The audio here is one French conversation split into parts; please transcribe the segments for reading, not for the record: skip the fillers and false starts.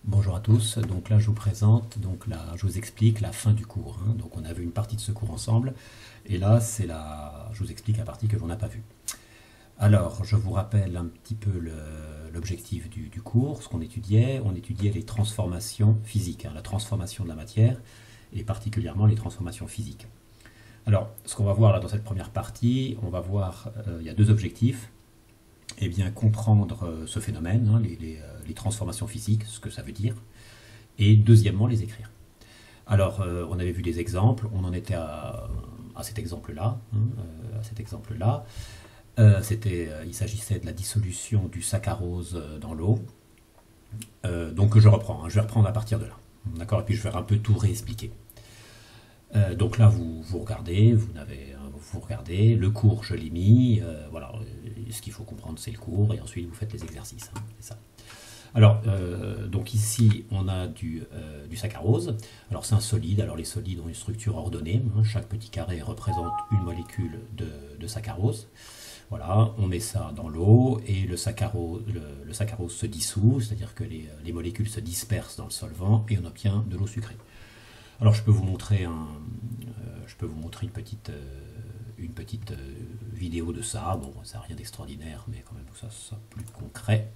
Bonjour à tous, donc là je vous présente, je vous explique la fin du cours. Donc on a vu une partie de ce cours ensemble, et là je vous explique la partie que l'on n'a pas vue. Alors je vous rappelle un petit peu l'objectif du cours, ce qu'on étudiait. On étudiait les transformations physiques, la transformation de la matière, et particulièrement les transformations physiques. Alors ce qu'on va voir là dans cette première partie, on va voir, il y a deux objectifs. Eh bien, comprendre ce phénomène, les transformations physiques, ce que ça veut dire, et deuxièmement, les écrire. Alors, on avait vu des exemples, on en était à cet exemple-là. Il s'agissait de la dissolution du saccharose dans l'eau. Donc, je reprends, je vais reprendre à partir de là. D'accord. Et puis, je vais un peu tout réexpliquer. Donc là, vous regardez, vous regardez, le cours, je l'ai mis, voilà, ce qu'il faut comprendre, c'est le cours, et ensuite vous faites les exercices, c'est ça. Alors, donc ici, on a du saccharose. Alors c'est un solide, alors les solides ont une structure ordonnée, chaque petit carré représente une molécule de saccharose. Voilà, on met ça dans l'eau, et le saccharose se dissout, c'est-à-dire que les molécules se dispersent dans le solvant, et on obtient de l'eau sucrée. Alors je peux vous montrer une petite vidéo de ça. Bon, ça n'a rien d'extraordinaire, mais quand même ça soit plus concret.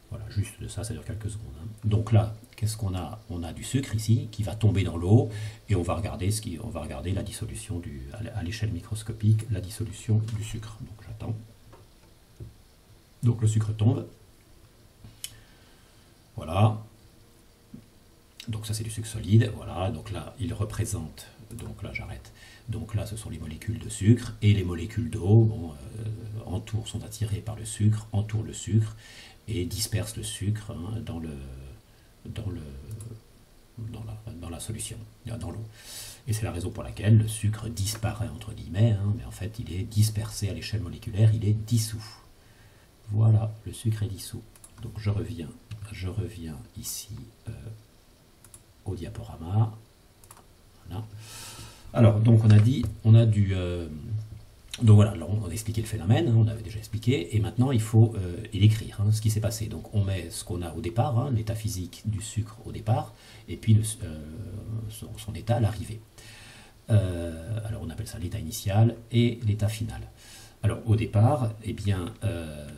Voilà, juste de ça dure quelques secondes. Donc là, qu'est-ce qu'on a? On a du sucre ici qui va tomber dans l'eau, et on va regarder la dissolution à l'échelle microscopique, la dissolution du sucre. Donc j'attends. Donc le sucre tombe. Voilà. Donc ça c'est du sucre solide, voilà, donc là il représente, donc là j'arrête, donc là ce sont les molécules de sucre, et les molécules d'eau sont attirées par le sucre, entourent le sucre, et dispersent le sucre dans la solution, dans l'eau. Et c'est la raison pour laquelle le sucre disparaît entre guillemets, mais en fait il est dispersé à l'échelle moléculaire, il est dissous. Voilà, le sucre est dissous. Donc je reviens ici au diaporama. Voilà. Alors, donc on a dit, donc voilà, on a expliqué le phénomène, on avait déjà expliqué, et maintenant il faut l'écrire, ce qui s'est passé. Donc on met ce qu'on a au départ, l'état physique du sucre au départ, et puis son état à l'arrivée. Alors on appelle ça l'état initial et l'état final. Alors au départ, eh bien,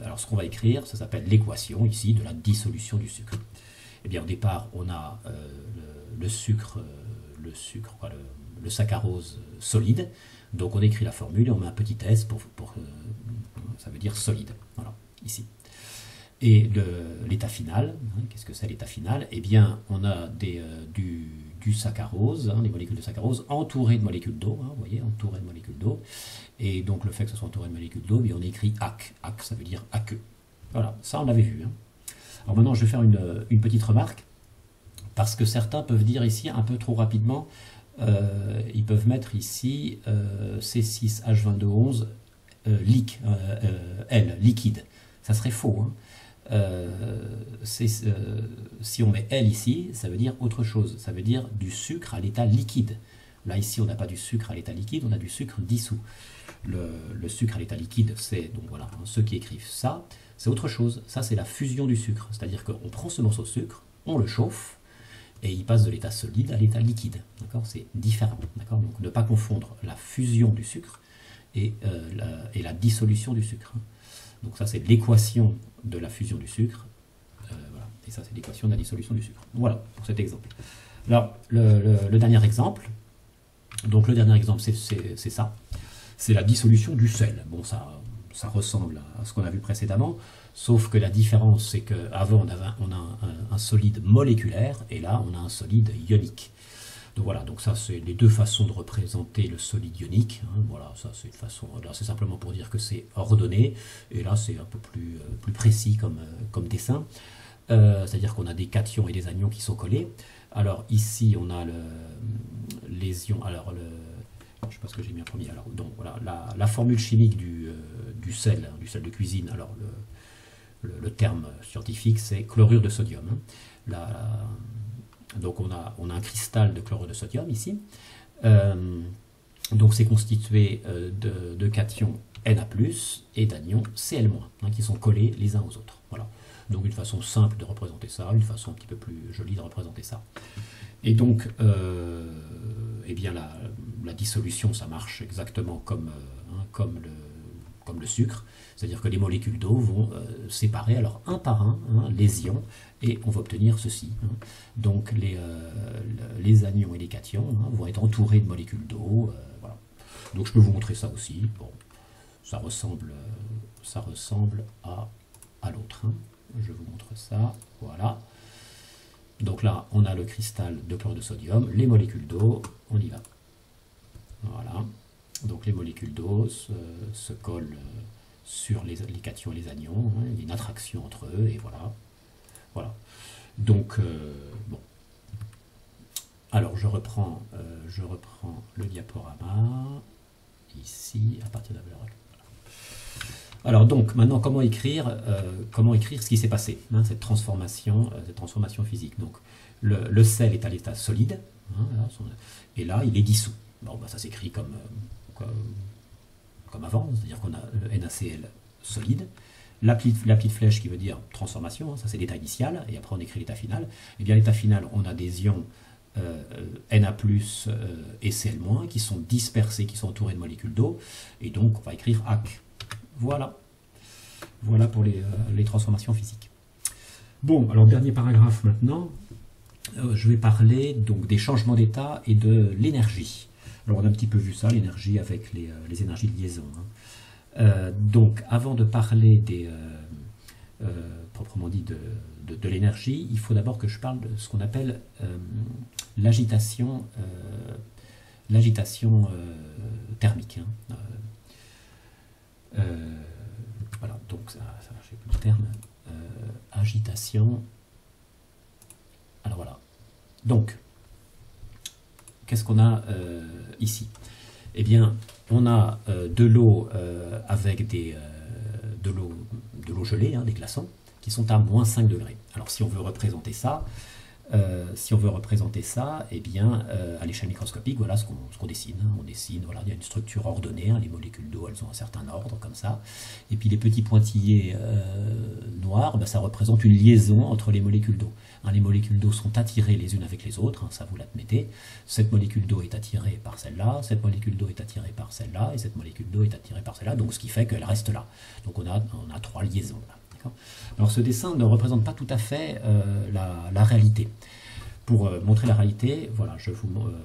alors ce qu'on va écrire, ça s'appelle l'équation ici de la dissolution du sucre. Eh bien au départ, on a le saccharose solide. Donc on écrit la formule et on met un petit S ça veut dire solide. Voilà, ici. Et l'état final, qu'est-ce que c'est l'état final? Eh bien, on a du saccharose, les molécules de saccharose entourées de molécules d'eau, vous voyez, entourées de molécules d'eau. Et donc le fait que ce soit entouré de molécules d'eau, on écrit AC. AC, ça veut dire aqueux. Voilà, ça on l'avait vu. Alors maintenant, je vais faire une petite remarque, parce que certains peuvent dire ici, un peu trop rapidement, ils peuvent mettre ici C6H2211 liquide. Ça serait faux. Si on met L ici, ça veut dire autre chose. Ça veut dire du sucre à l'état liquide. Là, ici, on n'a pas du sucre à l'état liquide, on a du sucre dissous. Le sucre à l'état liquide, c'est, donc voilà, ceux qui écrivent ça, c'est autre chose. Ça, c'est la fusion du sucre. C'est-à-dire qu'on prend ce morceau de sucre, on le chauffe, et il passe de l'état solide à l'état liquide. D'accord? C'est différent. D'accord? Donc ne pas confondre la fusion du sucre et la dissolution du sucre. Donc ça, c'est l'équation de la fusion du sucre. Voilà. Et ça, c'est l'équation de la dissolution du sucre. Voilà, pour cet exemple. Alors, le dernier exemple, donc le dernier exemple, c'est ça. C'est la dissolution du sel. Bon, ça ressemble à ce qu'on a vu précédemment, sauf que la différence, c'est qu'avant, on a un solide moléculaire, et là, on a un solide ionique. Donc voilà, donc ça, c'est les deux façons de représenter le solide ionique. Voilà, ça, c'est une façon. Là, c'est simplement pour dire que c'est ordonné, et là, c'est un peu plus précis comme dessin. C'est-à-dire qu'on a des cations et des anions qui sont collés. Alors ici, on a les ions. Alors je ne sais pas ce que j'ai mis en premier. Alors donc voilà, la formule chimique du sel de cuisine. Alors le terme scientifique, c'est chlorure de sodium. Donc on a un cristal de chlorure de sodium ici. Donc c'est constitué de cations Na+ et d'anions Cl-, qui sont collés les uns aux autres. Voilà. Donc une façon simple de représenter ça, une façon un petit peu plus jolie de représenter ça. Et donc, eh bien la dissolution, ça marche exactement comme le sucre, c'est-à-dire que les molécules d'eau vont séparer alors un par un les ions, et on va obtenir ceci. Donc les anions et les cations vont être entourés de molécules d'eau. Voilà. Donc je peux vous montrer ça aussi. Bon, ça ressemble à l'autre. Je vous montre ça. Voilà. Donc là, on a le cristal de chlorure de sodium, les molécules d'eau, on y va. Voilà. Donc les molécules d'eau se collent sur les cations et les anions, il y a une attraction entre eux, et voilà. Voilà. Donc, bon. Alors, je reprends le diaporama, ici, à partir de la valeur. Alors, donc, maintenant, comment écrire ce qui s'est passé, cette transformation physique. Donc, le sel est à l'état solide, et là, il est dissous. Bon, bah, ça s'écrit comme avant, c'est-à-dire qu'on a le NaCl solide, la petite flèche qui veut dire transformation, ça c'est l'état initial, et après on écrit l'état final. Et bien l'état final, on a des ions Na+, et Cl-, qui sont dispersés, qui sont entourés de molécules d'eau, et donc on va écrire AC. Voilà. Voilà pour les transformations physiques. Bon, alors dernier paragraphe maintenant, je vais parler donc des changements d'état et de l'énergie. Alors on a un petit peu vu ça, l'énergie avec les énergies de liaison. Donc avant de parler proprement dit de l'énergie, il faut d'abord que je parle de ce qu'on appelle l'agitation thermique. Voilà, donc ça j'ai plus le terme. Agitation. Alors voilà. Donc, qu'est-ce qu'on a ici? Eh bien, on a de l'eau avec de l'eau gelée, des glaçons, qui sont à moins 5 degrés. Alors, si on veut représenter ça, eh bien, à l'échelle microscopique, voilà ce qu'on dessine. On dessine, voilà, il y a une structure ordonnée, les molécules d'eau, elles ont un certain ordre, comme ça. Et puis les petits pointillés noirs, ça représente une liaison entre les molécules d'eau. Les molécules d'eau sont attirées les unes avec les autres, ça vous l'admettez. Cette molécule d'eau est attirée par celle-là, cette molécule d'eau est attirée par celle-là, et cette molécule d'eau est attirée par celle-là, donc ce qui fait qu'elle reste là. Donc on a 3 liaisons là. Alors ce dessin ne représente pas tout à fait la réalité. Pour montrer la réalité, voilà,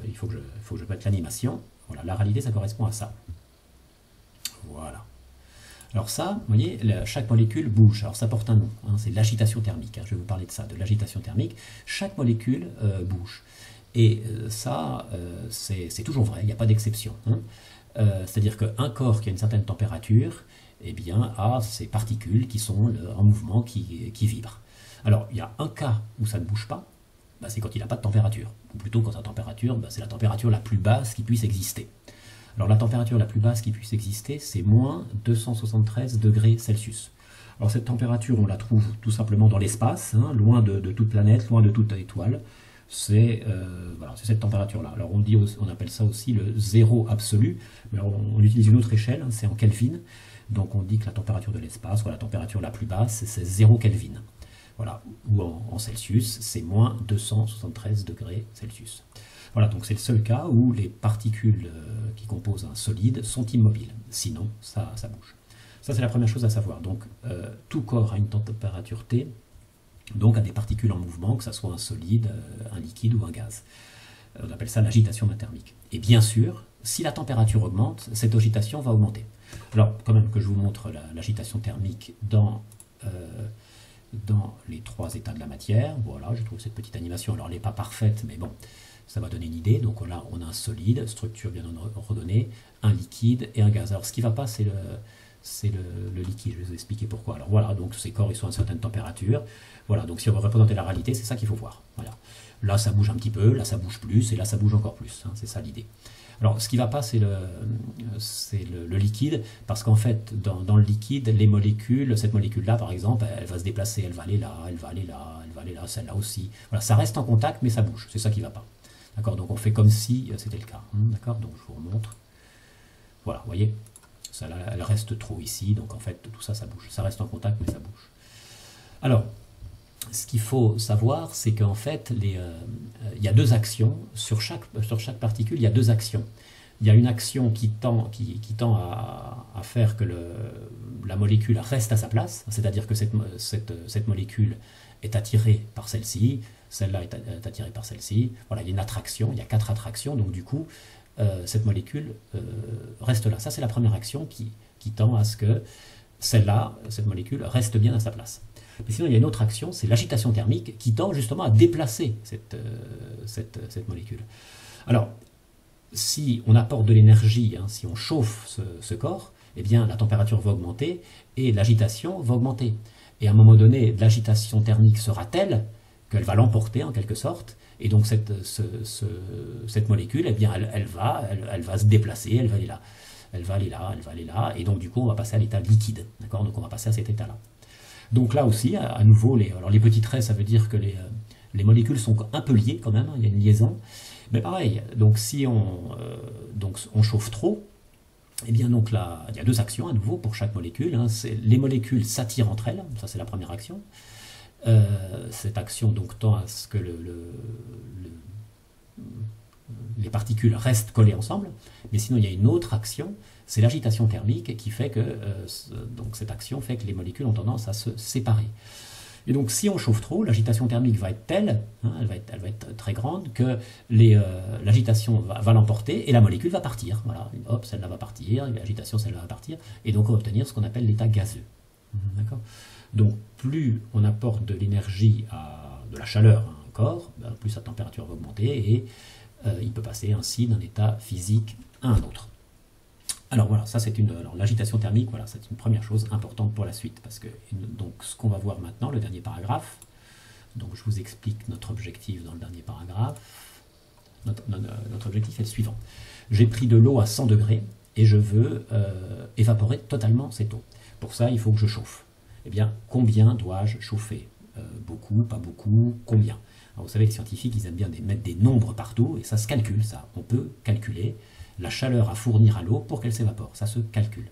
il faut que je mette l'animation. Voilà, la réalité, ça correspond à ça. Voilà. Alors ça, vous voyez, chaque molécule bouge. Alors ça porte un nom, c'est l'agitation thermique. Je vais vous parler de ça, de l'agitation thermique. Chaque molécule bouge. Et ça, c'est toujours vrai, il n'y a pas d'exception. C'est-à-dire qu'un corps qui a une certaine température, eh bien, a ces particules qui sont en mouvement, qui vibrent. Alors, il y a un cas où ça ne bouge pas, c'est quand il n'a pas de température. Ou plutôt, quand sa température, c'est la température la plus basse qui puisse exister. Alors, la température la plus basse qui puisse exister, c'est moins 273 degrés Celsius. Alors, cette température, on la trouve tout simplement dans l'espace, loin de toute planète, loin de toute étoile. C'est cette température-là. Alors, on appelle ça aussi le zéro absolu. Mais on utilise une autre échelle, c'est en Kelvin. Donc on dit que la température de l'espace, la température la plus basse, c'est 0 Kelvin. Voilà. Ou en Celsius, c'est moins 273 degrés Celsius. Voilà, donc c'est le seul cas où les particules qui composent un solide sont immobiles. Sinon, ça bouge. Ça, c'est la première chose à savoir. Donc, tout corps a une température T, donc a des particules en mouvement, que ce soit un solide, un liquide ou un gaz. On appelle ça l'agitation thermique. Et bien sûr, si la température augmente, cette agitation va augmenter. Alors, quand même que je vous montre l'agitation thermique dans les 3 états de la matière. Voilà, je trouve cette petite animation. Alors, elle n'est pas parfaite, mais bon, ça va donner une idée. Donc là, on a un solide, structure bien redonnée, un liquide et un gaz. Alors, ce qui ne va pas, c'est le liquide. Je vais vous expliquer pourquoi. Alors voilà, donc ces corps, ils sont à une certaine température. Voilà, donc si on veut représenter la réalité, c'est ça qu'il faut voir. Voilà. Là, ça bouge un petit peu, là, ça bouge plus, et là, ça bouge encore plus. C'est ça l'idée. Alors, ce qui ne va pas, c'est le liquide, parce qu'en fait, dans le liquide, les molécules, cette molécule-là, par exemple, elle va se déplacer, elle va aller là, elle va aller là, elle va aller là, celle-là aussi. Voilà, ça reste en contact, mais ça bouge. C'est ça qui ne va pas. D'accord? Donc, on fait comme si c'était le cas. D'accord? Donc, je vous remontre. Voilà, vous voyez? Ça, là, elle reste trop ici, donc en fait, tout ça, ça bouge. Ça reste en contact, mais ça bouge. Alors, ce qu'il faut savoir, c'est qu'en fait, il y a deux actions. Sur chaque particule, il y a deux actions. Il y a une action qui tend à faire que la molécule reste à sa place, c'est-à-dire que cette molécule est attirée par celle-ci, celle-là est attirée par celle-ci. Voilà, il y a une attraction, il y a 4 attractions, donc du coup, cette molécule reste là. Ça, c'est la première action qui tend à ce que celle-là, cette molécule, reste bien à sa place. Mais sinon, il y a une autre action, c'est l'agitation thermique, qui tend justement à déplacer cette molécule. Alors, si on apporte de l'énergie, hein, si on chauffe ce corps, eh bien la température va augmenter et l'agitation va augmenter. Et à un moment donné, l'agitation thermique sera telle qu'elle va l'emporter en quelque sorte, et donc cette molécule, eh bien, elle va se déplacer, elle va aller là, elle va aller là, elle va aller là, et donc du coup on va passer à l'état liquide, d'accord? Donc on va passer à cet état-là. Donc là aussi, à nouveau, les petits traits, ça veut dire que les molécules sont un peu liées quand même, hein, il y a une liaison. Mais pareil, donc si on chauffe trop, eh bien donc là, il y a deux actions à nouveau pour chaque molécule. Hein, les molécules s'attirent entre elles, ça c'est la première action. Cette action donc tend à ce que les particules restent collées ensemble, mais sinon il y a une autre action, c'est l'agitation thermique qui fait que donc cette action fait que les molécules ont tendance à se séparer. Et donc si on chauffe trop, l'agitation thermique va être telle, hein, elle va être très grande, que l'agitation va l'emporter et la molécule va partir. Voilà, hop, celle-là va partir, l'agitation, celle-là va partir, et donc on va obtenir ce qu'on appelle l'état gazeux. D'accord ? Donc plus on apporte de l'énergie, de la chaleur à un corps, ben, plus sa température va augmenter et il peut passer ainsi d'un état physique à un autre. Alors voilà, ça c'est l'agitation thermique, voilà, c'est une première chose importante pour la suite, parce que donc ce qu'on va voir maintenant, le dernier paragraphe, donc je vous explique notre objectif dans le dernier paragraphe. Notre objectif est le suivant. J'ai pris de l'eau à 100 degrés et je veux évaporer totalement cette eau. Pour ça, il faut que je chauffe. Eh bien, combien dois-je chauffer? Beaucoup, pas beaucoup, combien? Alors, vous savez, les scientifiques, ils aiment bien mettre des nombres partout, et ça se calcule, ça. On peut calculer la chaleur à fournir à l'eau pour qu'elle s'évapore. Ça se calcule.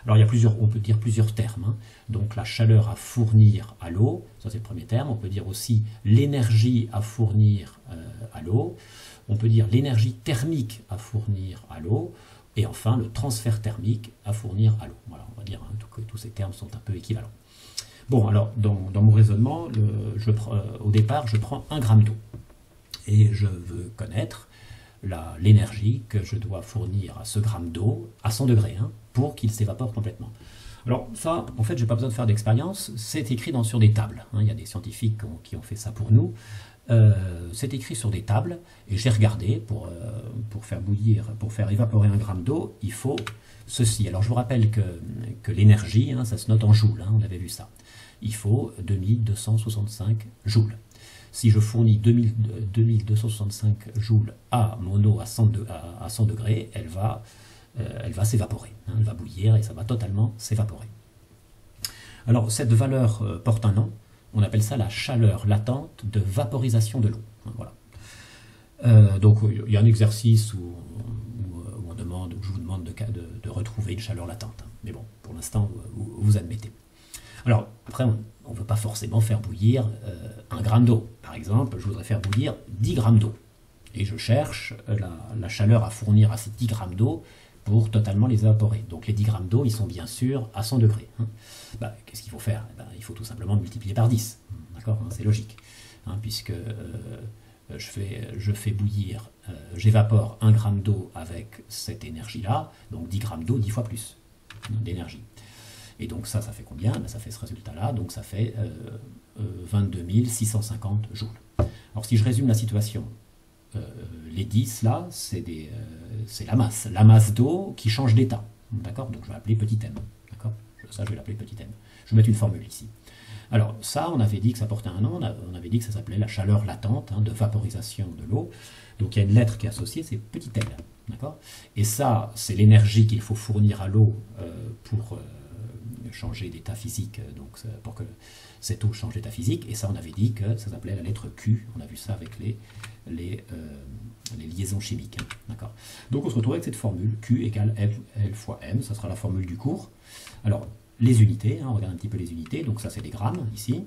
Alors, on peut dire plusieurs termes. Hein. Donc, la chaleur à fournir à l'eau, ça c'est le premier terme. On peut dire aussi l'énergie à fournir à l'eau. On peut dire l'énergie thermique à fournir à l'eau. Et enfin, le transfert thermique à fournir à l'eau. Voilà, on va dire hein, que tous ces termes sont un peu équivalents. Bon, alors, dans mon raisonnement, au départ, je prends 1 gramme d'eau. Et je veux connaître l'énergie que je dois fournir à ce gramme d'eau à 100 degrés, hein, pour qu'il s'évapore complètement. Alors ça, en fait, je n'ai pas besoin de faire d'expérience, c'est écrit sur des tables. Hein, il y a des scientifiques qui ont fait ça pour nous. C'est écrit sur des tables, et j'ai regardé, pour faire évaporer 1 gramme d'eau, il faut ceci. Alors je vous rappelle que l'énergie, hein, ça se note en joules, hein, on avait vu ça. Il faut 2265 joules. Si je fournis 2265 joules à mon eau à 100 degrés, elle va s'évaporer. Hein, elle va bouillir et ça va totalement s'évaporer. Alors cette valeur porte un nom, on appelle ça la chaleur latente de vaporisation de l'eau. Voilà. Donc il y a un exercice où je vous demande de retrouver une chaleur latente. Hein. Mais bon, pour l'instant, vous admettez. Alors, après, on ne veut pas forcément faire bouillir 1 gramme d'eau. Par exemple, je voudrais faire bouillir 10 grammes d'eau. Et je cherche la chaleur à fournir à ces 10 grammes d'eau pour totalement les évaporer. Donc les 10 grammes d'eau, ils sont bien sûr à 100 degrés. Hein. Qu'est-ce qu'il faut faire? Il faut tout simplement multiplier par 10. D'accord, hein, c'est logique. Hein, puisque je fais bouillir, j'évapore 1 gramme d'eau avec cette énergie-là, donc 10 grammes d'eau, 10 fois plus d'énergie. Et donc ça fait combien? Ça fait ce résultat-là, donc ça fait 22 650 joules. Alors si je résume la situation, les 10 là, c'est la masse d'eau qui change d'état. D'accord? Donc je vais l'appeler petit m. D'accord? Ça, je vais l'appeler petit m. Je vais mettre une formule ici. Alors ça, on avait dit que ça portait un nom, on avait dit que ça s'appelait la chaleur latente, hein, de vaporisation de l'eau. Donc il y a une lettre qui est associée, c'est petit m. D'accord? Et ça, c'est l'énergie qu'il faut fournir à l'eau pour changer d'état physique, donc pour que cette eau change d'état physique. Et ça, on avait dit que ça s'appelait la lettre Q. On a vu ça avec les liaisons chimiques. Hein, d'accord? Donc on se retrouve avec cette formule Q égale L fois M. Ça sera la formule du cours. Alors, les unités, hein, on regarde un petit peu les unités. Donc ça, c'est des grammes, ici.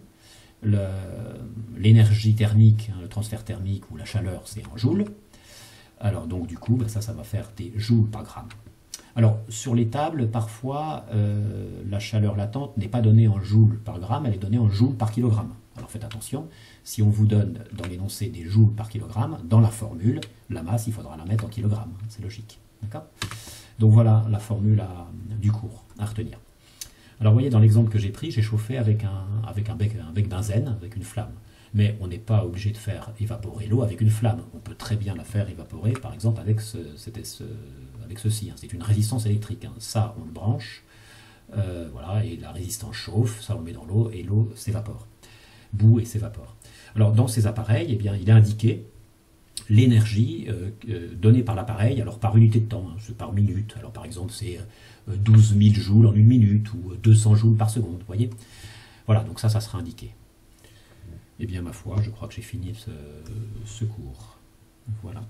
l'énergie thermique, hein, le transfert thermique ou la chaleur, c'est en joules. Alors donc du coup, ça va faire des joules par gramme. Alors sur les tables, parfois, la chaleur latente n'est pas donnée en joules par gramme, elle est donnée en joules par kilogramme. Alors faites attention, si on vous donne dans l'énoncé des joules par kilogramme, dans la formule, la masse, il faudra la mettre en kilogrammes, c'est logique. D'accord ? Donc voilà la formule du cours à retenir. Alors vous voyez, dans l'exemple que j'ai pris, j'ai chauffé avec un bec benzène, avec une flamme. Mais on n'est pas obligé de faire évaporer l'eau avec une flamme. On peut très bien la faire évaporer, par exemple, avec ceci. Hein. C'est une résistance électrique. Hein. Ça, on le branche, voilà, et la résistance chauffe, ça on le met dans l'eau, et l'eau s'évapore. Bout et s'évapore. Alors dans ces appareils, eh bien, il est indiqué l'énergie donnée par l'appareil, alors par unité de temps, hein, c'est par minute. Alors par exemple, c'est 12 000 joules en une minute, ou 200 joules par seconde, vous voyez. Voilà, donc ça sera indiqué. Eh bien, ma foi, je crois que j'ai fini ce cours. Voilà.